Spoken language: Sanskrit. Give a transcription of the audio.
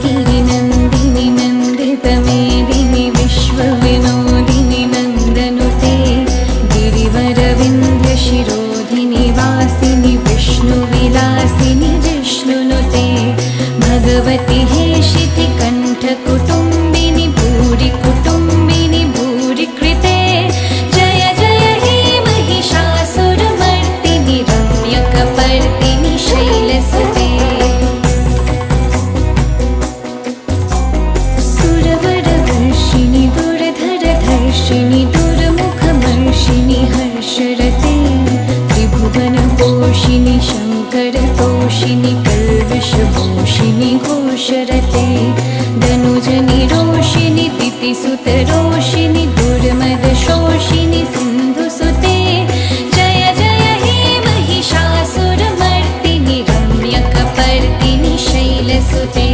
गिरिनन्दिनि नन्दितमेदिनि विश्वविनोदिनि नन्दनुते गिरिवरविन्ध्यशिरोधिनि वासिनि विष्णुविलासिनि जिष्णुनुते भगवति हेशितिकण्ठकुटुम्बिनि भूरि कुटुम्बिनि भूरि कृते जय जय हे महिषासुरमर्दिनि रम्यकपर्दिनि शैलसुते सुरवरवर्षिणि दुर्धरधर्षिणि दुर्मुखमर्षिणि हर्षरते त्रिभुवनपोषिणि शङ्करतोषिणि कल्विषभूषिणि घोषरते धनुजनिरोषिणि दितिसुतरोषिणि दुर्मदशोषिणि सिन्धुसुते जय जय हे महिषासुरमर्दिनि रम्यकपर्दिनि शैलसुते।